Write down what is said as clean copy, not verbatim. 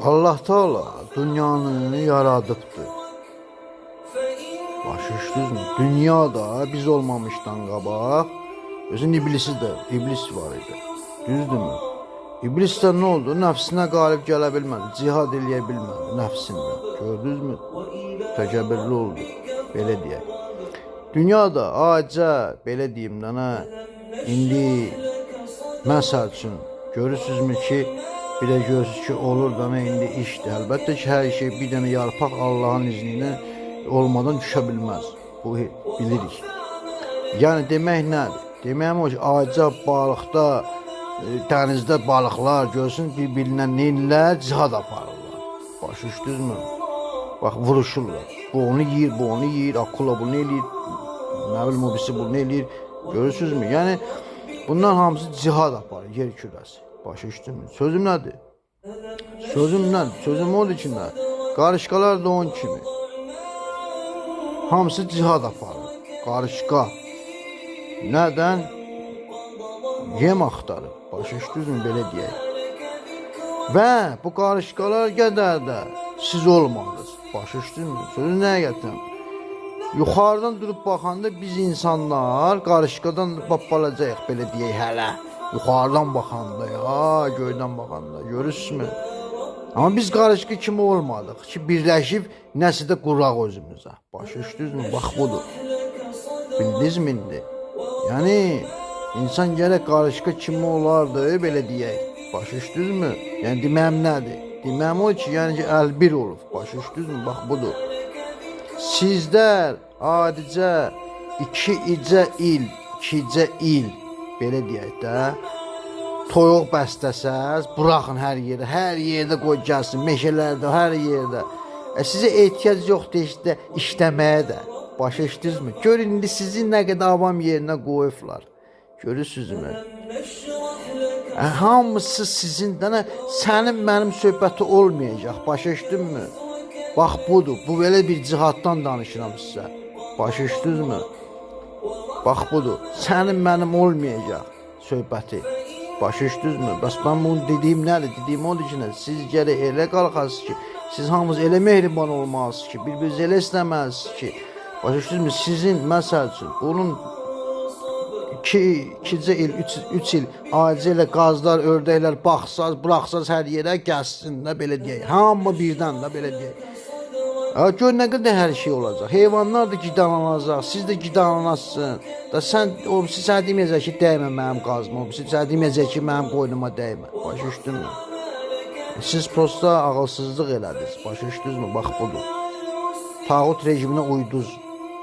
Allah Teala dünyanı yaradıbdır. Başa düşdünüzmü? Dünyada biz olmamışdan qabaq özün iblisi də, iblis var idi. Düzdürmü? İblis də nə oldu? Nəfsinə qalib gələ bilmədi, cihad eləyə bilmədi nəfsində. Gördünüzmü? Təkəbbürlü oldu, belə deyək. Dünyada acə, belə deyim dənə, indi məsəl üçün görürsünüzmü ki, bir də görürsünüz ki, olur dənə indi işdir. Əlbəttə ki, hər şey bir dənə yarpaq Allahın izni ilə olmadan düşə bilməz. Bu bilirik. Yəni demək nədir? Deməyim o ki, acə balıqda, dənizdə balıqlar görsün bir-birinə neyirlər, cihad aparırlar. Başa düşdünüzmü? Bax, vuruşurlar. Bu onu yiyir, bu onu yiyir, akula bunu eləyir, nə bilim o birisi bunu eləyir. Görürsünüzmü? Yəni bunlar hamısı cihad aparır, yer kürəsi. Başa düşdünüzmü? Sözüm nədir? Sözüm nədir? Sözüm odur ki, nə? Qarışqalar da onun kimi. Hamısı cihad aparır. Qarışqa. Nədən? Yem axtarır. Başa düşdünüzmü? Belə deyək. Və bu qarışqalar qədər də siz olmadınız. Başa düşdünüzmü? Sözü nəyə gətirəm? Yuxarıdan durub baxanda biz insanlar qarışqadan babalacaq, belə deyək hələ. Yuxarıdan baxanda, ya, göydən baxanda. Görürsünüzmü? Amma biz qarışqı kimi olmadıq ki, birləşib nəsə də quraq özümüzə. Başa düşdünüzmü? Bax budur. Bildinizmi indi? Yəni insan gərək qarışqı kimi olardı, belə deyək. Başa düşdünüzmü? Yəni deməyim nədir? Deməyim o ki, yəni ki, əlbir olub. Başa düşdünüzmü? Bax budur. Sizlər adicə ikicə il, belə deyək də, toyuq bəstəsəz, buraxın hər yerdə qoy gəlsin, meşələrdə, hər yerdə. Sizə ehtiyac yoxdur işte işləməyə də. Başa düşdünüzmü? Görün indi sizi nə qədər avam yerinə qoyublar. Görürsünüzmü? Hamısı sizin, sənin mənim söhbəti olmayacaq. Başa düşdünmü? Bax budur. Bu belə bir cihaddan danışıram sizə. Başa düşdünüzmü? Bax budur. Sənin mənim olmayacaq söhbəti. Başa düşdünüzmü? Bəs mən bunu dediyim nədir? Dediyim odur ki, siz gərək elə qalxasınız ki, siz hamınız elə mehriban olmalısınız ki, bir-birinizi elə istəməlisiniz ki, başa düşdünüzmü? Sizin, məsəl üçün, bunun 2 il, 3 il acə ilə qazlar, ördəklər baxsaz, buraxsaz hər yerə gəlsin də, belə deyək. Hamı birdən də, belə deyək. Gör nə qədər hər şey olacaq. Heyvanlar da qidalanacaq, siz də qidalanasın. Sən sənə deməyəcək ki, dəymə mənim qazıma, sənə deməyəcək ki, mənim qoynuma dəymə. Başa düşdünmü? Siz prosta ağılsızlıq elədiniz. Başa düşdünüzmü? Bax budur. Tağut rejiminə uydunuz.